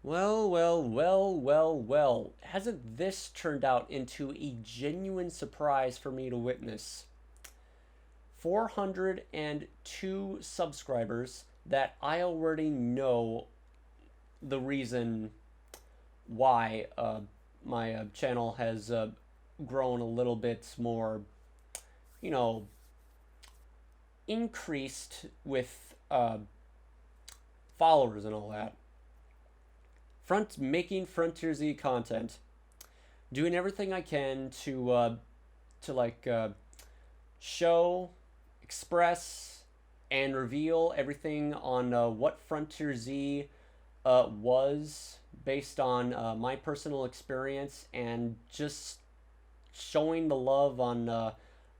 Well, well, well, well, well. Hasn't this turned out into a genuine surprise for me to witness? 402 subscribers that I already know the reason why my channel has grown a little bit more, you know, increased with followers and all that. Making Frontier Z content, doing everything I can to show, express, and reveal everything on what Frontier Z was based on my personal experience, and just showing the love on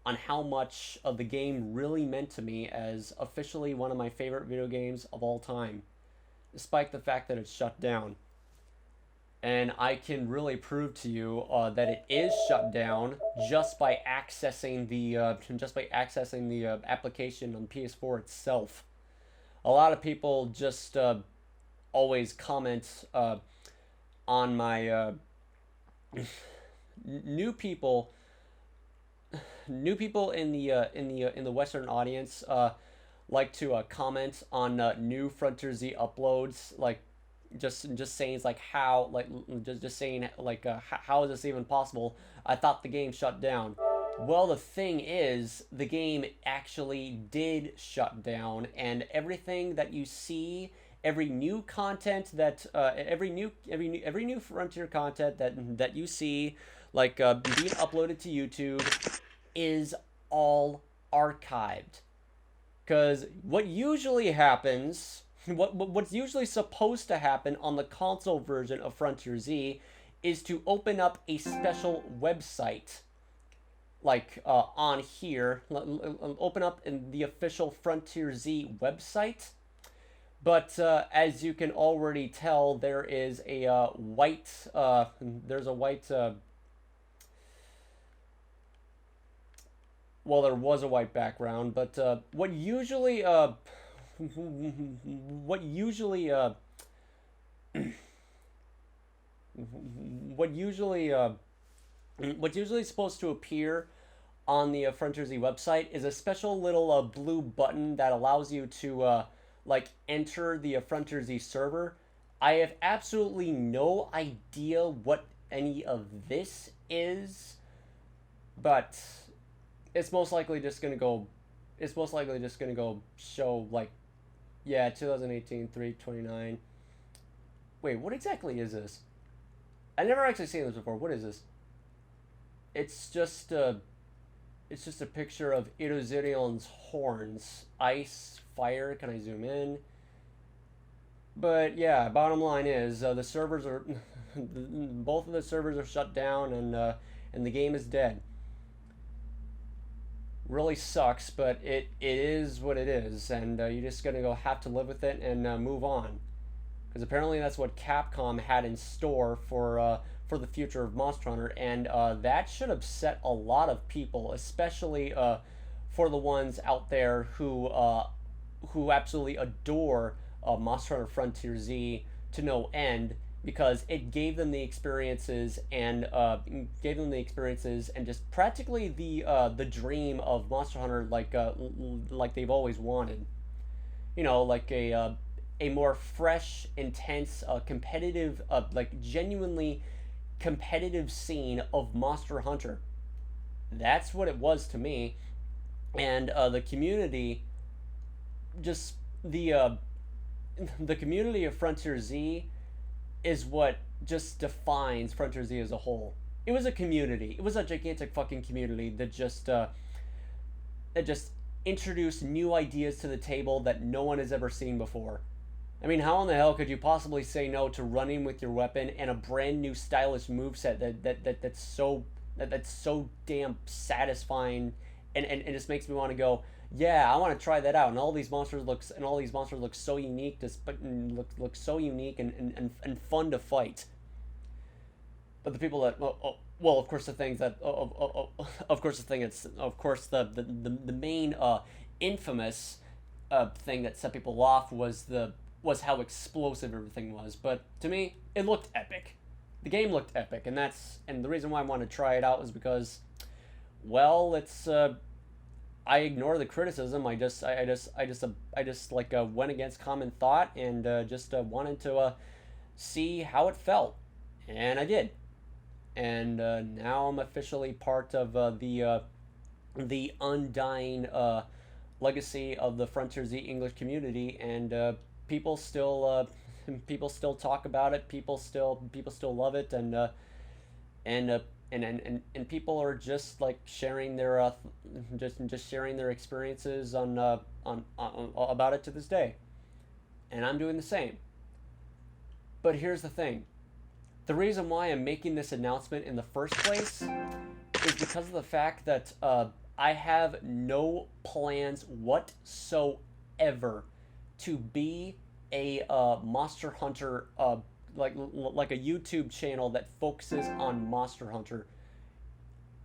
how much of the game really meant to me as officially one of my favorite video games of all time, despite the fact that it's shut down. And I can really prove to you that it is shut down just by accessing the application on PS4 itself. A lot of people just always comment on my new people new people in the Western audience like to comment on new Frontier Z uploads, like just saying it's like how like just saying like how is this even possible? I thought the game shut down. Well, the thing is, the game actually did shut down, and everything that you see, every new content that every new Frontier content that you see, like being uploaded to YouTube, is all archived. Because what usually happens, what's usually supposed to happen on the console version of Frontier Z, is to open up a special website, like on here, open up in the official Frontier Z website. But as you can already tell, there is a white well, there was a white background, but what usually what usually what's usually supposed to appear on the Frontier Z website is a special little blue button that allows you to enter the Frontier Z server. I have absolutely no idea what any of this is, but it's most likely just gonna go. It's most likely just gonna go show like, yeah, 2018 329. Wait, what exactly is this? I never actually seen this before. What is this? It's just a it's just a picture of Irozirion's horns. Ice, fire. Can I zoom in? But yeah, bottom line is the servers are both of the servers are shut down, and the game is dead. Really sucks, but it is what it is, and you're just gonna go have to live with it and move on. Because apparently that's what Capcom had in store for the future of Monster Hunter, and that should upset a lot of people, especially for the ones out there who absolutely adore Monster Hunter Frontier Z to no end, because it gave them the experiences and just practically the dream of Monster Hunter, like they've always wanted. Like a more fresh, intense, competitive, like genuinely competitive scene of Monster Hunter. That's what it was to me, and the community, just the community of Frontier Z is what just defines Frontier Z as a whole. It was a community. It was a gigantic fucking community that just introduced new ideas to the table that no one has ever seen before. I mean, how in the hell could you possibly say no to running with your weapon and a brand new stylish moveset that's so damn satisfying, and it just makes me want to go, yeah, I want to try that out. And all these monsters look so unique, look so unique and fun to fight. But the people that well, of course the things that of course the thing that's of course the main infamous thing that set people off was was how explosive everything was. But to me, it looked epic. The game looked epic, and the reason why I wanted to try it out was because, well, it's I ignore the criticism. I just like went against common thought and just wanted to see how it felt, and I did. And now I'm officially part of the undying legacy of the Frontier Z English community, and people still people still talk about it. People still love it, and and people are just like sharing their just sharing their experiences on about it to this day, and I'm doing the same. But here's the thing: the reason why I'm making this announcement in the first place is because of the fact that I have no plans whatsoever to be a Monster Hunter like a YouTube channel that focuses on Monster Hunter.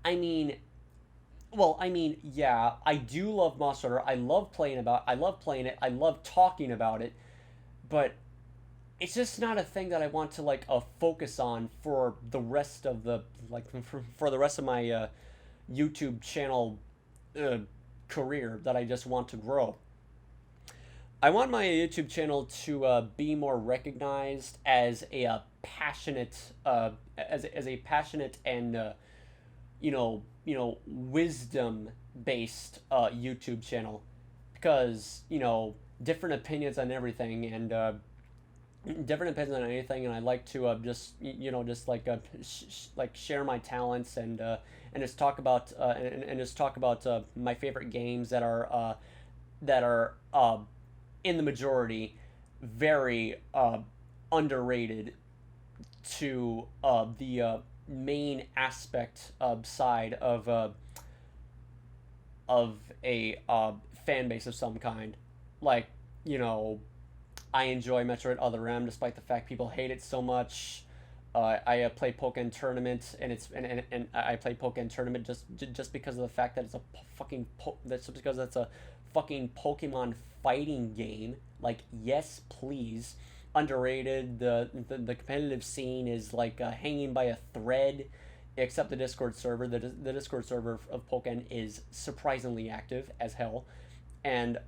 I mean, yeah, I do love Monster Hunter. I love playing it. I love talking about it, but it's just not a thing that I want to like focus on for the rest of the for the rest of my YouTube channel uh, career that I just want to grow. I want my YouTube channel to be more recognized as a passionate as a passionate and wisdom based YouTube channel, because different opinions on everything, and different opinions on anything, and I like to just just like share my talents, and just talk about and just talk about my favorite games that are in the majority very underrated to the main aspect side of a fan base of some kind. Like, I enjoy Metroid Other M despite the fact people hate it so much. I play Pokemon Tournament, and I play Pokemon Tournament just because of the fact that it's a that's just because it's a fucking Pokemon fighting game. Like, yes, please. Underrated. The competitive scene is like hanging by a thread, except the Discord server. The Discord server of Pokemon is surprisingly active as hell, and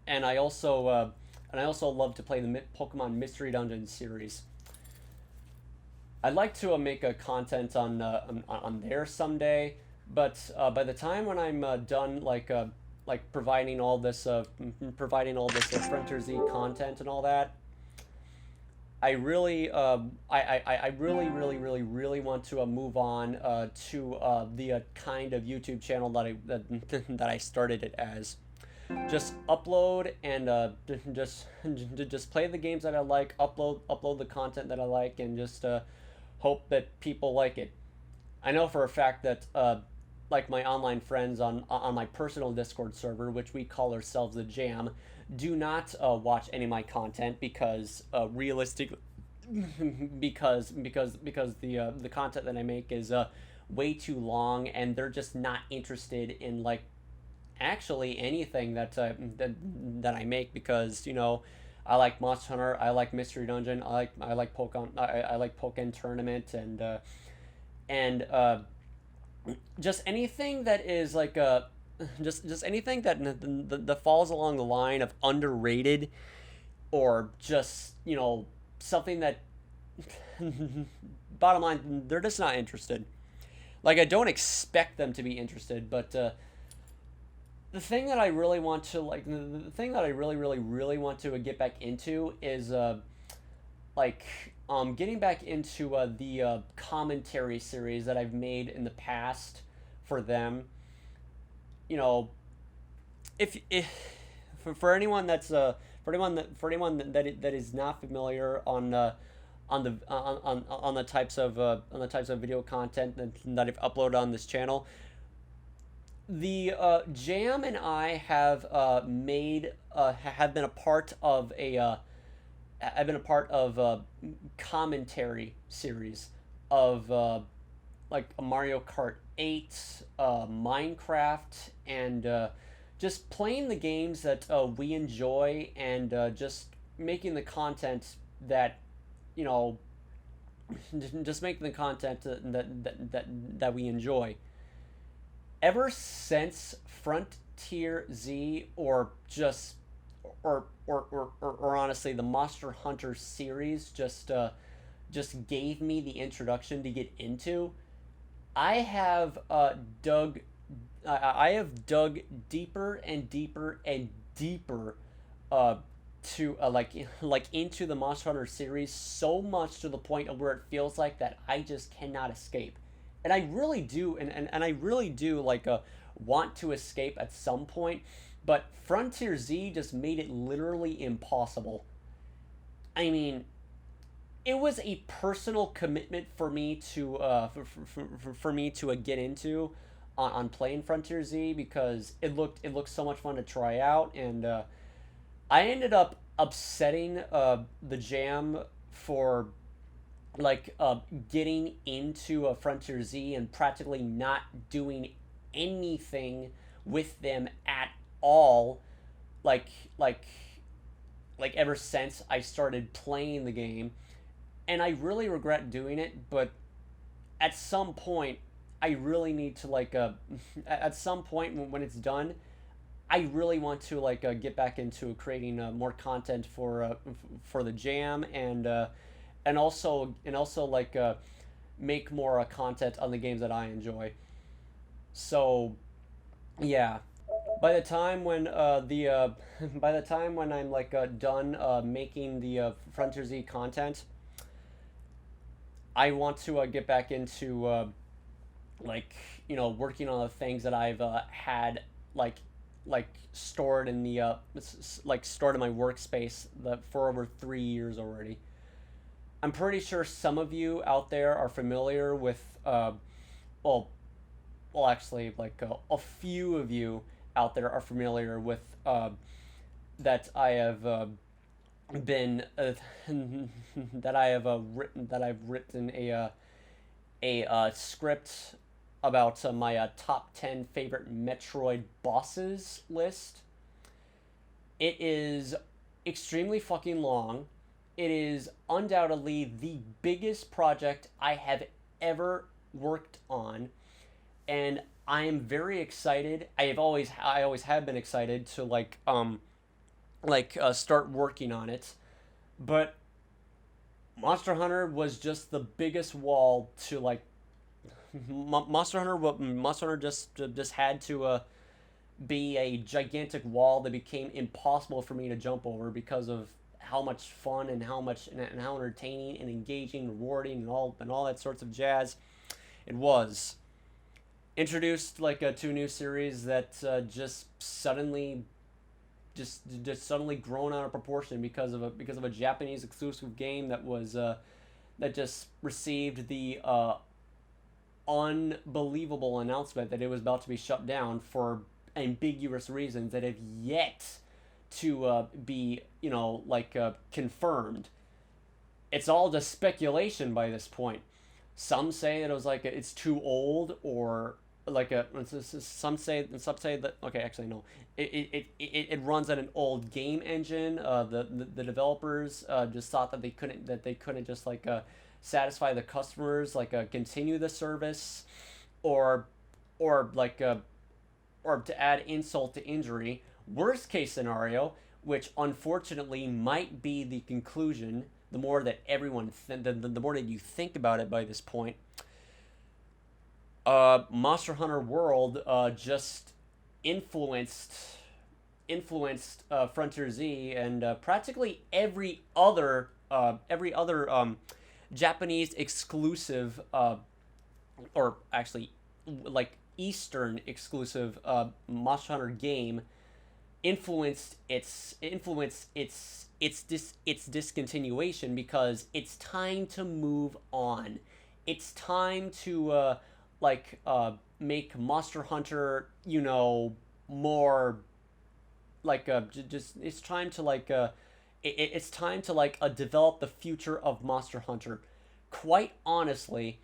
and I also love to play the Pokemon Mystery Dungeon series. I'd like to make a content on there someday, but by the time when I'm done like providing all this Frontier Z content and all that, I really want to move on to the kind of YouTube channel that I started it as. Just upload and just play the games that I like, upload the content that I like, and just hope that people like it. I know for a fact that like my online friends on my personal Discord server, which we call ourselves the Jam, do not watch any of my content because realistically, because the content that I make is way too long, and they're just not interested in like actually anything that I make, because I like Monster Hunter, I like Mystery Dungeon, I like Pokemon, I like Pokemon Tournament, and just anything that is like just anything that falls along the line of underrated, or just something that bottom line, they're just not interested. Like, I don't expect them to be interested, but the thing that I really want to like the thing that I really want to get back into is like getting back into the commentary series that I've made in the past for them. You know, if for anyone that's that is not familiar on the types of video content that I've uploaded on this channel, the Jam and I have been a part of I've been a part of a commentary series of like a Mario Kart 8, Minecraft, and just playing the games that we enjoy, and just making the content that, you know, just making the content that we enjoy. Ever since Frontier Z, or just or honestly the Monster Hunter series just gave me the introduction to get into, I have dug I have dug deeper and deeper and deeper uh, to like into the Monster Hunter series, so much to the point of where it feels like that I just cannot escape. And I really do, and I really do want to escape at some point, but Frontier Z just made it literally impossible. I mean, it was a personal commitment for me to for me to get into on playing Frontier Z, because it looked so much fun to try out, and I ended up upsetting the jam for like getting into a Frontier Z and practically not doing anything with them at all, like like ever since I started playing the game. And I really regret doing it, but at some point I really need to at some point when it's done, I really want to get back into creating more content for the jam, and also make more content on the games that I enjoy. So yeah, by the time when the by the time when I'm done making the Frontier Z content, I want to get back into like working on the things that I've had like stored in the stored in my workspace for over 3 years already. I'm pretty sure some of you out there are familiar with well actually a few of you out there are familiar with that I have been that I've written a script about my top 10 favorite Metroid bosses list. It is extremely fucking long. It is undoubtedly the biggest project I have ever worked on, and I am very excited. I always have been excited to start working on it, but Monster Hunter was just the biggest wall to Monster Hunter just had to be a gigantic wall that became impossible for me to jump over because of how much fun and how entertaining and engaging, rewarding, and all that sorts of jazz it was. Introduced to a new series that just suddenly grown out of proportion because of a Japanese exclusive game that just received the unbelievable announcement that it was about to be shut down for ambiguous reasons that have yet to be confirmed. It's all just speculation by this point. Some say that it was it's too old, or some say that, okay, actually no, it runs on an old game engine. The developers just thought that they couldn't just satisfy the customers, continue the service, or or like uh, or to add insult to injury, worst case scenario, which unfortunately might be the conclusion. The more that the more that you think about it by this point, Monster Hunter World just influenced Frontier Z, and practically every other Japanese exclusive, or actually Eastern exclusive Monster Hunter game influenced its discontinuation, because it's time to move on. It's time to make Monster Hunter, more just it's time to it's time to develop the future of Monster Hunter. Quite honestly,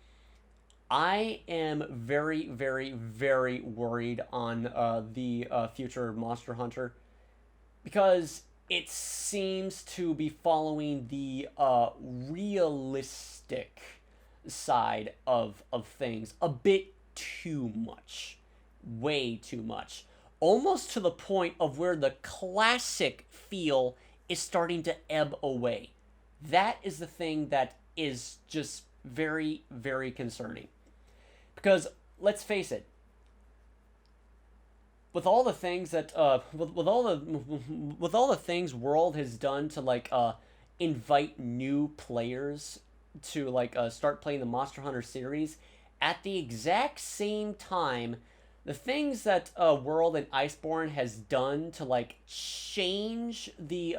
I am very, very, very worried on the future Monster Hunter because it seems to be following the realistic side of things a bit too much, way too much, almost to the point of where the classic feel is starting to ebb away. That is the thing that is just very, very concerning. Because let's face it, with all the things that with all the things World has done to invite new players to start playing the Monster Hunter series, at the exact same time, the things that World and Iceborne has done to change the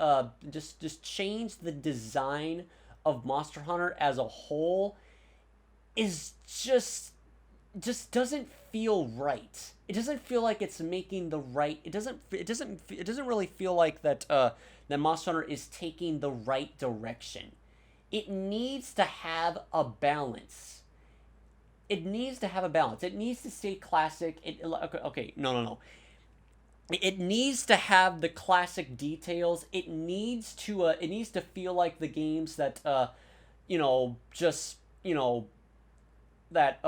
just change the design of Monster Hunter as a whole is just doesn't feel right. It doesn't feel like it's making the right. It doesn't really feel like that Monster Hunter is taking the right direction. It needs to have a balance. It needs to have a balance. It needs to stay classic. Okay, no. It needs to have the classic details. It needs to feel like the games that just that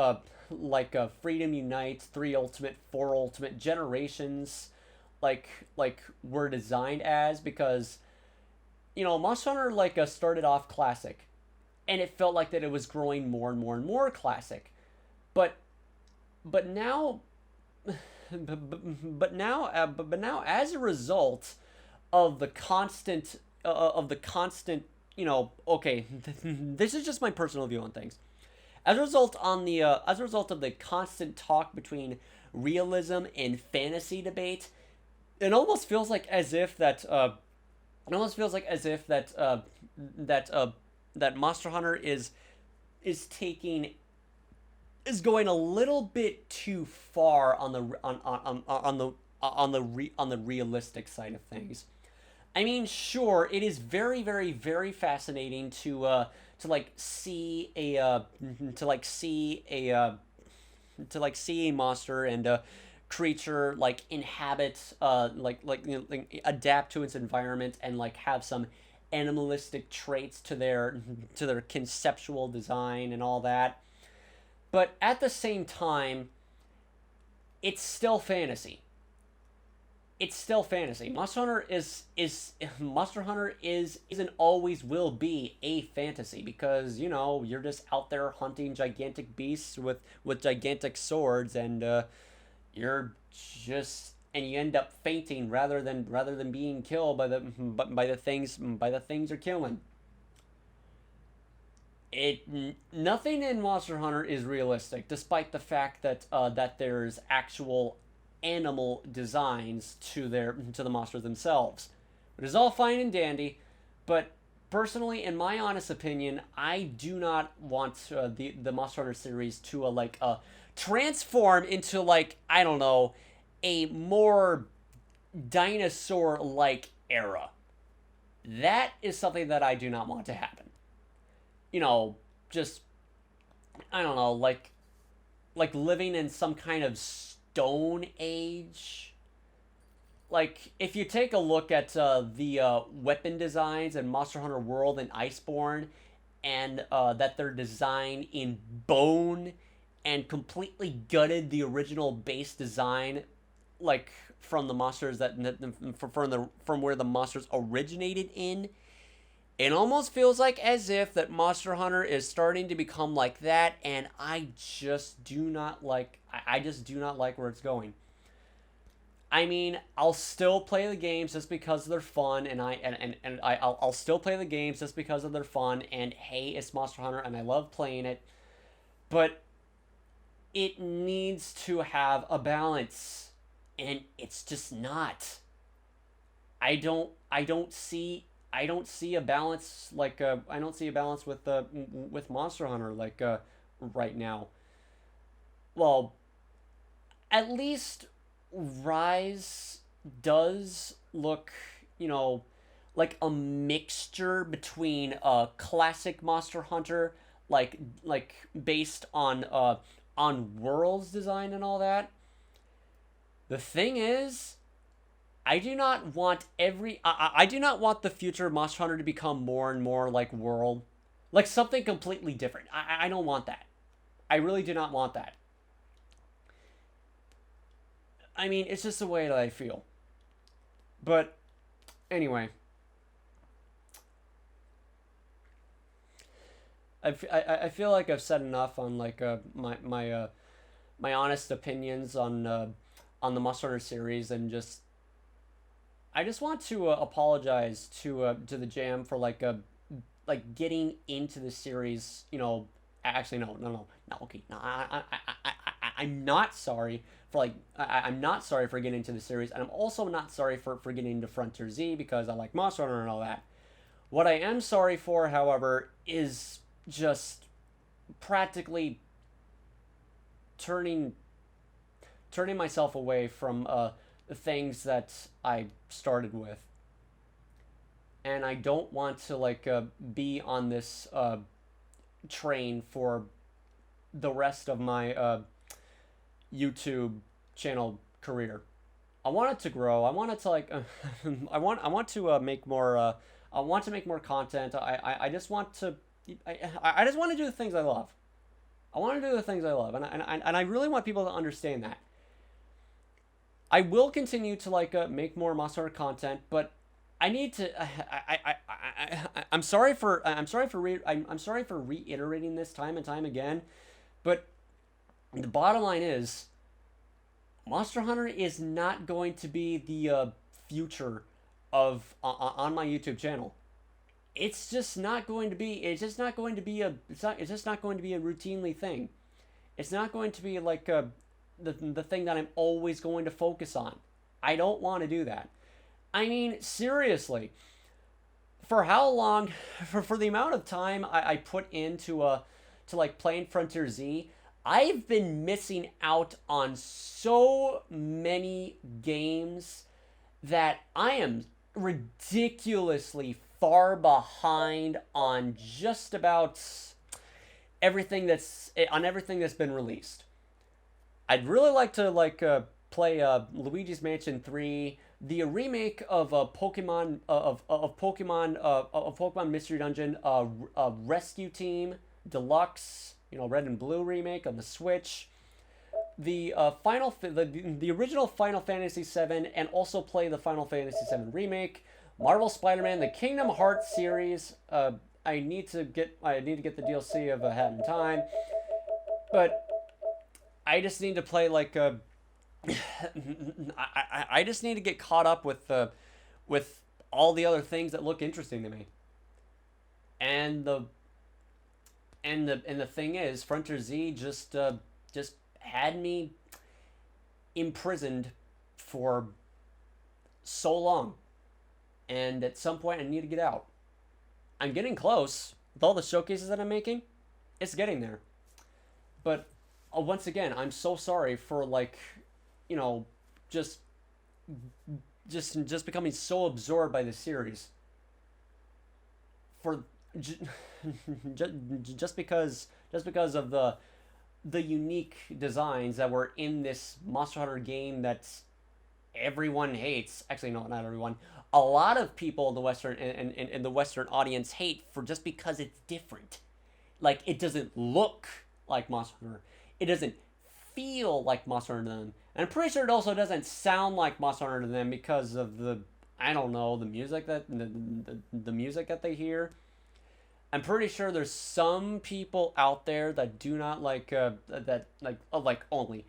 Freedom Unites, 3 Ultimate, 4 Ultimate generations were designed as, because Monster Hunter started off classic, and it felt like that it was growing more and more and more classic, but but now but now as a result of the constant okay, this is just my personal view on things. As a result of the constant talk between realism and fantasy debate, it almost feels like as if that it almost feels like as if that Monster Hunter is taking is going a little bit too far on the on the realistic side of things. I mean, sure, it is very, very, very fascinating to see a see a monster and a creature inhabit adapt to its environment and have some animalistic traits to their conceptual design and all that. But at the same time, it's still fantasy. It's still fantasy. Monster Hunter is and always will be a fantasy, because you're just out there hunting gigantic beasts with gigantic swords, and you end up fainting rather than being killed by the things you're killing. It Nothing in Monster Hunter is realistic, despite the fact that there's actual animal designs to the monsters themselves. It is all fine and dandy, but personally, in my honest opinion, I do not want the Monster Hunter series to transform into I don't know, a more dinosaur era. That is something that I do not want to happen. Just I don't know, living in some kind of stone age. If you take a look at the weapon designs in Monster Hunter World and Iceborne, and that they're designed in bone and completely gutted the original base design, from the monsters from where the monsters originated in. It almost feels like as if that Monster Hunter is starting to become like that, and I just do not like. I just do not like where it's going. I mean, I'll still play the games just because they're fun, I'll still play the games just because of their fun. And hey, it's Monster Hunter, and I love playing it, but it needs to have a balance, and it's just not. I don't see a balance I don't see a balance with Monster Hunter right now. Well, at least Rise does look, like a mixture between a classic Monster Hunter, like based on worlds design and all that. The thing is, I do not want I do not want the future Monster Hunter to become more and more like World, like something completely different. I don't want that. I really do not want that. I mean, it's just the way that I feel. But anyway, I feel like I've said enough on like my honest opinions on the Monster Hunter series, and just I just want to apologize to the Jam for like getting into the series. You know, actually no. Okay, no, I'm not sorry for I'm not sorry for getting into the series, and I'm also not sorry for getting into Frontier Z because I like Monster Hunter and all that. What I am sorry for, however, is just practically turning turning myself away from the things that I started with, and I don't want to be on this train for the rest of my YouTube channel career. I want it to grow. I want it to I want to make more. I want to make more content. I just want to. I just want to do the things I love. I want to do the things I love, and I really want people to understand that. I will continue to make more Monster Hunter content, but I need to. I'm sorry for. I'm sorry for reiterating this time and time again, but the bottom line is, Monster Hunter is not going to be the future of on my YouTube channel. It's just not going to be. It's just not going to be a. It's just not going to be a routinely thing. It's not going to be the thing that I'm always going to focus on. I don't want to do that. I mean, seriously, for how long, for the amount of time I put into to playing Frontier Z, I've been missing out on so many games that I am ridiculously far behind on just about everything that's been released. I'd really like to play Luigi's Mansion 3, the remake of Pokemon of Pokemon Mystery Dungeon, Rescue Team Deluxe, Red and Blue remake on the Switch, the the original Final Fantasy VII, and also play the Final Fantasy VII remake, Marvel Spider-Man, the Kingdom Hearts series. I need to get the DLC of Hat in Time, but I just need to play I just need to get caught up with all the other things that look interesting to me. And the thing is, Frontier Z just had me imprisoned for so long, and at some point I need to get out. I'm getting close with all the showcases that I'm making. It's getting there, but once again, I'm so sorry for just just becoming so absorbed by the series for just because of the unique designs that were in this Monster Hunter game that everyone hates. Actually, no, not everyone. A lot of people in the Western audience hate for just because it's different. Like, it doesn't look like Monster Hunter. It doesn't feel like Monster Hunter to them. And I'm pretty sure it also doesn't sound like Monster Hunter to them because of I don't know, the music the music that they hear. I'm pretty sure there's some people out there that do not only.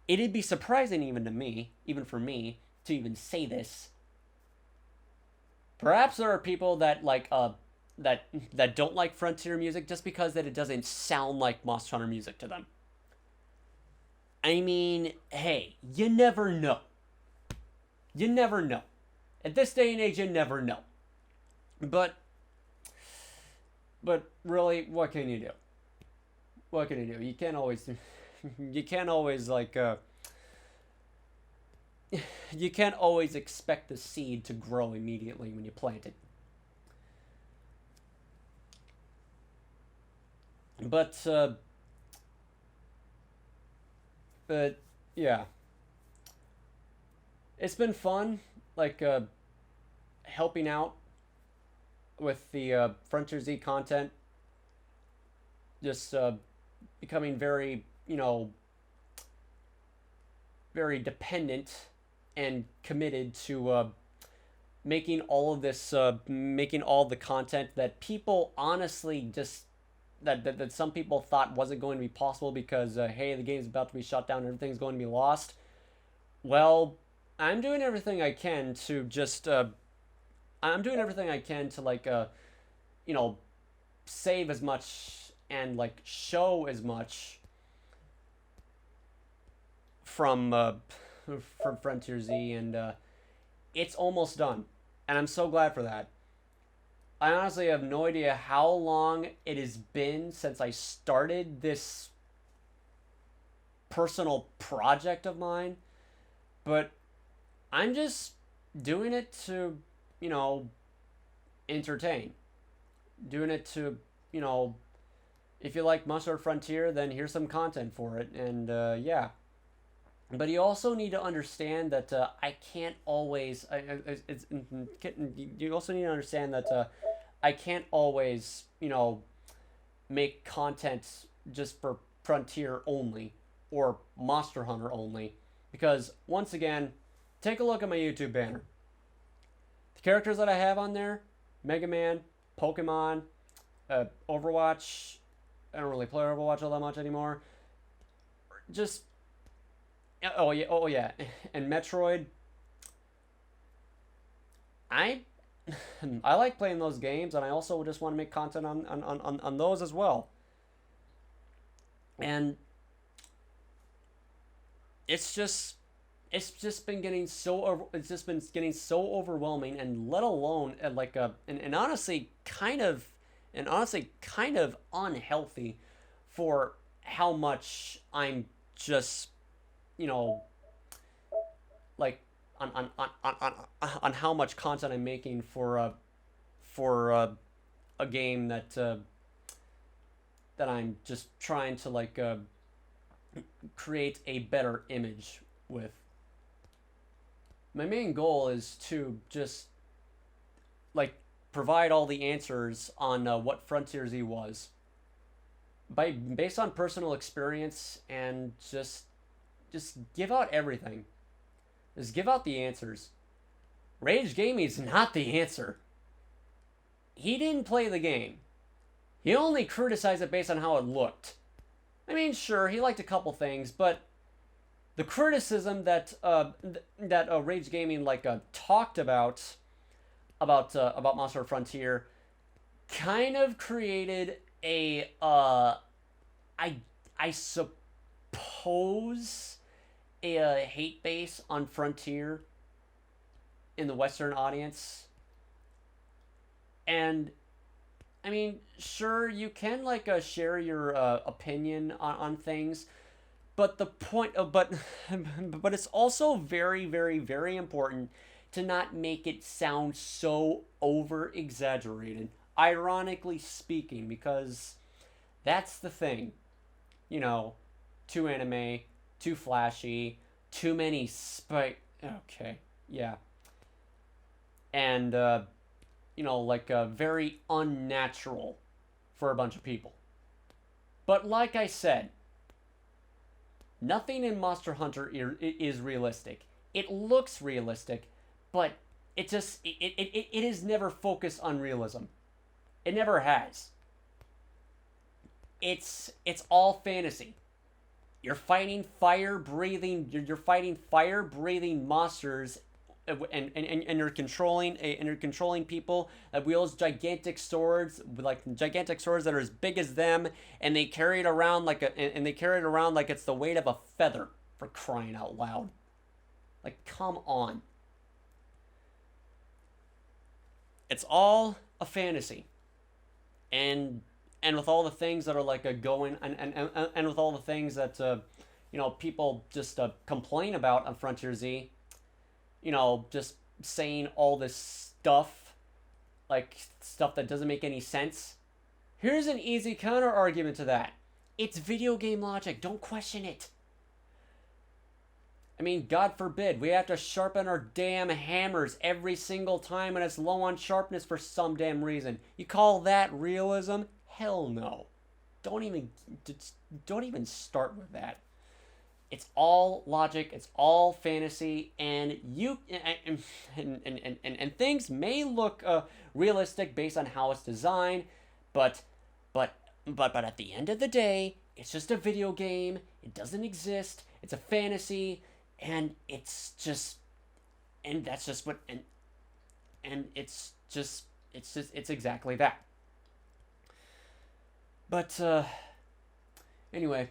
It'd be surprising even for me, to even say this. Perhaps there are people that that don't like Frontier music just because that it doesn't sound like Monster Hunter music to them. I mean, hey, you never know. You never know. At this day and age, you never know. But really, what can you do? What can you do? You can't always you can't always expect the seed to grow immediately when you plant it. But but yeah, it's been fun, like helping out with the Frontier Z content. Just becoming very, very dependent and committed to making all the content that people honestly just that some people thought wasn't going to be possible because hey, the game's about to be shut down, everything's going to be lost. Well, I'm doing everything I can to just I'm doing everything I can to you know save as much and like show as much from from Frontier Z, and it's almost done, and I'm so glad for that. I honestly have no idea how long it has been since I started this personal project of mine, but I'm just doing it to, you know, entertain. Doing it to, you know, if you like Mustard Frontier, then here's some content for it, and yeah. But you also need to understand that I can't always. You also need to understand that I can't always, make content just for Frontier only or Monster Hunter only. Because once again, take a look at my YouTube banner. The characters that I have on there: Mega Man, Pokemon, Overwatch. I don't really play Overwatch all that much anymore. Just oh yeah, and Metroid. I I like playing those games, and I also just want to make content on those as well. And it's just been getting it's just been getting so overwhelming, and let alone like a and honestly kind of unhealthy for how much I'm just, you know like on how much content I'm making for a game that I'm just trying to create a better image with. My main goal is to just like provide all the answers on what Frontier Z was based on personal experience, and just give out everything. Just give out the answers. Rage Gaming is not the answer. He didn't play the game. He only criticized it based on how it looked. I mean, sure, he liked a couple things, but the criticism that Rage Gaming talked about Monster Frontier kind of created a I I suppose a hate base on Frontier in the Western audience. And I mean, sure, you can share your opinion on things, but the point of but it's also very, very, very important to not make it sound so over exaggerated. Ironically speaking, because that's the thing, you know, too anime, too flashy, too many spike. Okay, yeah, and very unnatural for a bunch of people. But like I said, nothing in Monster Hunter is realistic. It looks realistic, but it is never focused on realism. It never has. It's all fantasy. You're fighting fire breathing monsters, and you're controlling people that wields gigantic swords, like gigantic swords that are as big as them, and they carry it around and they carry it around like it's the weight of a feather, for crying out loud. Like, come on. It's all a fantasy. And with all the things that are going, and with all the things that people just complain about on Frontier Z, just saying all this stuff, like stuff that doesn't make any sense. Here's an easy counter argument to that. It's video game logic. Don't question it. I mean, God forbid, we have to sharpen our damn hammers every single time when it's low on sharpness for some damn reason. You call that realism? Hell no. Don't even don't even start with that. It's all logic, it's all fantasy, and and things may look realistic based on how it's designed, but but but at the end of the day, it's just a video game. It doesn't exist. It's a fantasy, and that's just what and it's exactly that. But anyway,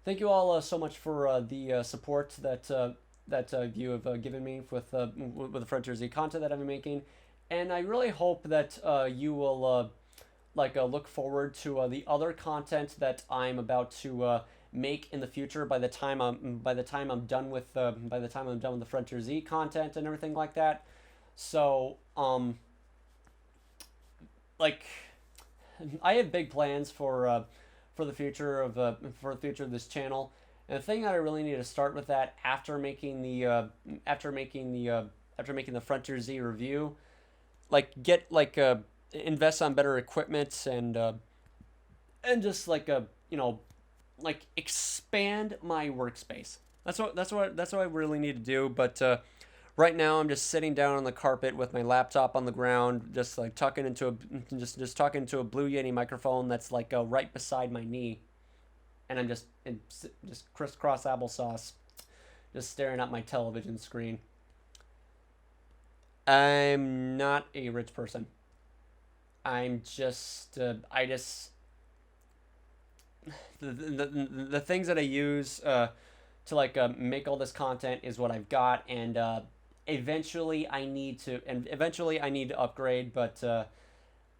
thank you all so much for the support that you have given me with the Frontier Z content that I've been making, and I really hope that you will look forward to the other content that I'm about to make in the future. By the time I'm done with the Frontier Z content and everything like that. So like I have big plans for the future of this channel. And the thing that I really need to start with that after making the Frontier Z review, get invest on better equipment and just expand my workspace. That's what I really need to do. But right now I'm just sitting down on the carpet with my laptop on the ground, just talking into a Blue Yeti microphone that's right beside my knee, and I'm just crisscross applesauce, just staring at my television screen. I'm not a rich person. I'm just the things that I use to make all this content is what I've got, and eventually I need to upgrade, but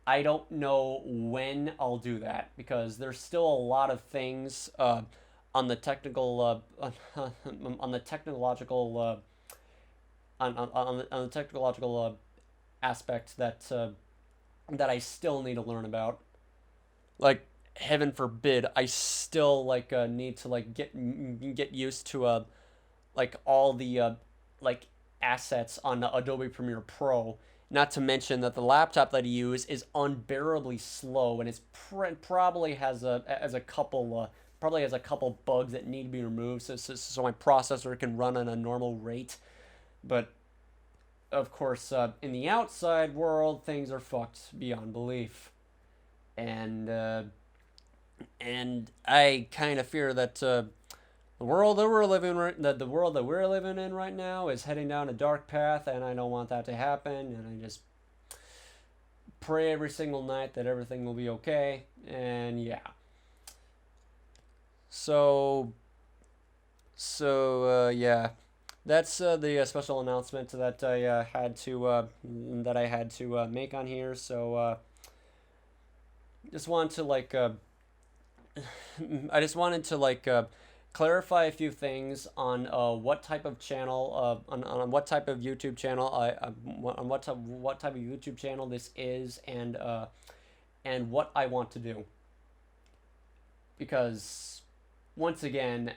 I don't know when I'll do that, because there's still a lot of things on the technical on the technological on the technological aspect that I still need to learn about. Heaven forbid, I still need to get used to all the assets on Adobe Premiere Pro. Not to mention that the laptop that I use is unbearably slow, and it's probably has a couple bugs that need to be removed, so my processor can run on a normal rate. But of course, in the outside world, things are fucked beyond belief, and I kind of fear that the world that we're living in right now is heading down a dark path, and I don't want that to happen. And I just pray every single night that everything will be okay. And yeah. Yeah, that's the special announcement that I had to make on here. So just wanted to I just wanted to clarify a few things on what type of channel on what type of YouTube channel on what type of YouTube channel this is, and what I want to do, because once again,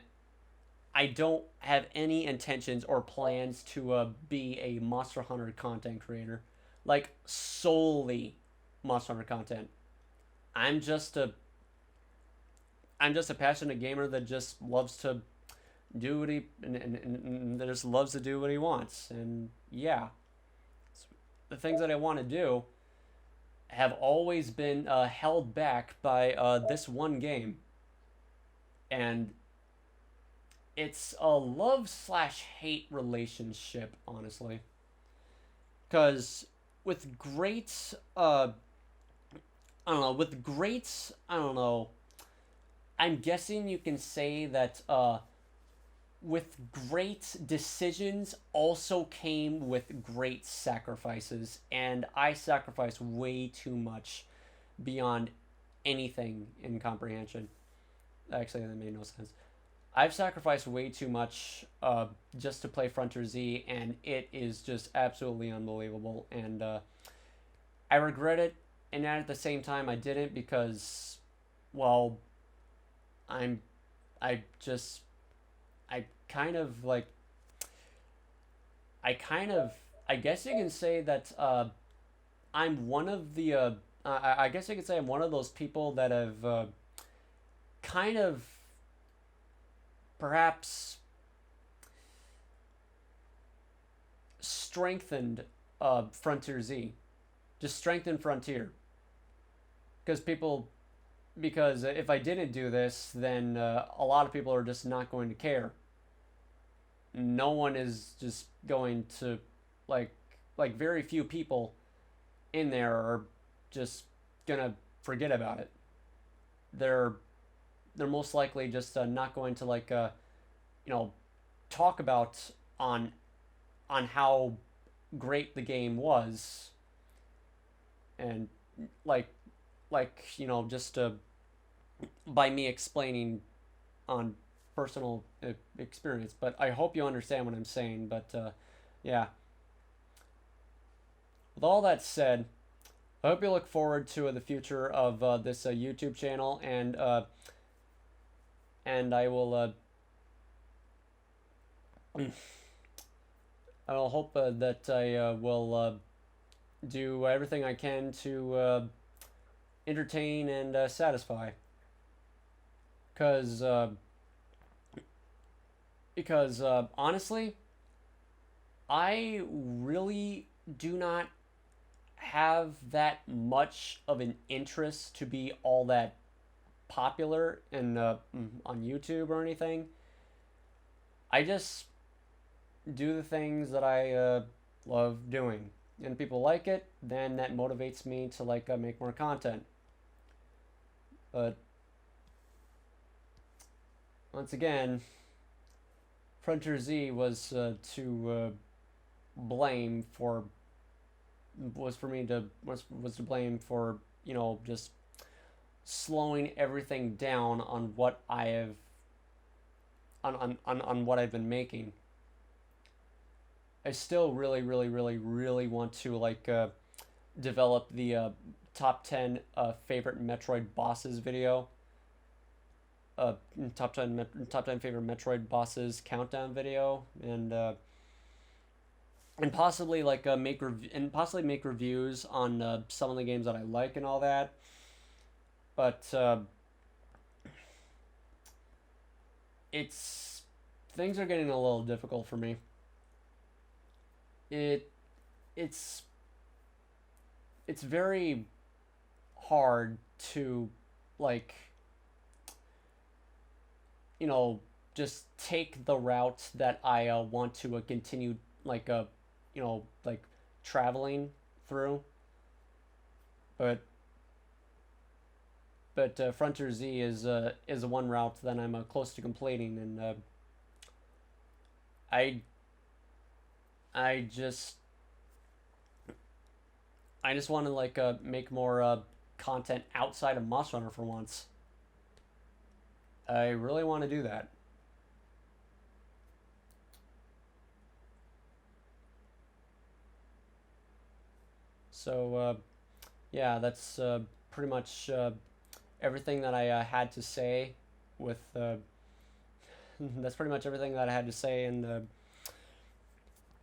I don't have any intentions or plans to be a Monster Hunter content creator, solely Monster Hunter content. I'm just a passionate gamer that just loves to do what he and that just loves to do what he wants. And yeah, the things that I want to do have always been held back by this one game, and it's a love/hate relationship, honestly. Because with great, I don't know, I don't know. I'm guessing you can say that with great decisions also came with great sacrifices, and I sacrificed way too much beyond anything in comprehension. Actually, that made no sense. I've sacrificed way too much just to play Frontier Z, and it is just absolutely unbelievable, and I regret it. and at the same time I didn't because, well, I'm I just I kind of like I kind of I guess you can say that I'm one of the I guess you could say I'm one of those people that have kind of perhaps strengthened Frontier Z, just strengthened Frontier because people because if I didn't do this, then a lot of people are just not going to care. No one is just going to like very few people in there are just gonna forget about it. They're they're most likely just not going to you know talk about on how great the game was and like just by me explaining on personal experience. But I hope you understand what I'm saying. But yeah, with all that said, I hope you look forward to the future of this YouTube channel, and I will I will hope that I will do everything I can to entertain and satisfy. Because honestly, I really do not have that much of an interest to be all that popular in on YouTube or anything. I just do the things that I love doing, and people like it. Then that motivates me to make more content. But once again, Frontier Z was to blame for was for me to was to blame for just slowing everything down on what I have on what I've been making. I still really really really really want to develop the top 10 favorite Metroid bosses video. Uh, top 10 favorite Metroid bosses countdown video, and possibly possibly make reviews on some of the games that I like and all that. But it's things are getting a little difficult for me. It it's it's very hard to like just take the route that I want to continue like traveling through. But Frontier Z is the one route that I'm close to completing, and I I just I just want to make more content outside of Monster Hunter for once. I really want to do that. So yeah, that's pretty much everything that I had to say with that's pretty much everything that I had to say in the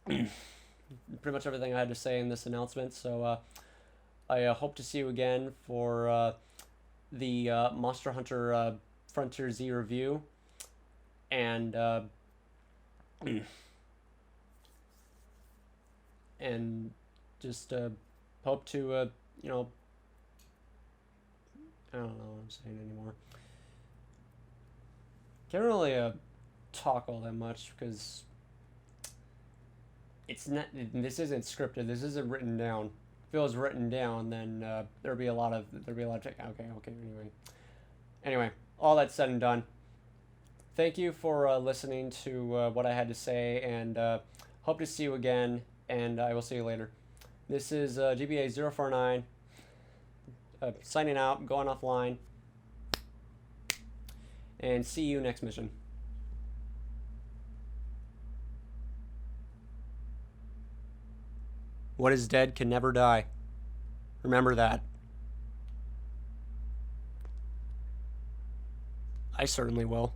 pretty much everything I had to say in this announcement. So I hope to see you again for the Monster Hunter Frontier Z review, and and just hope to I don't know what I'm saying anymore. Can't really talk all that much because it's not. This isn't scripted. This isn't written down. If it was written down, then there'd be a lot of okay. Anyway, all that said and done. Thank you for listening to what I had to say, and hope to see you again. And I will see you later. This is GBA 049 signing out, going offline, and see you next mission. What is dead can never die. Remember that. I certainly will.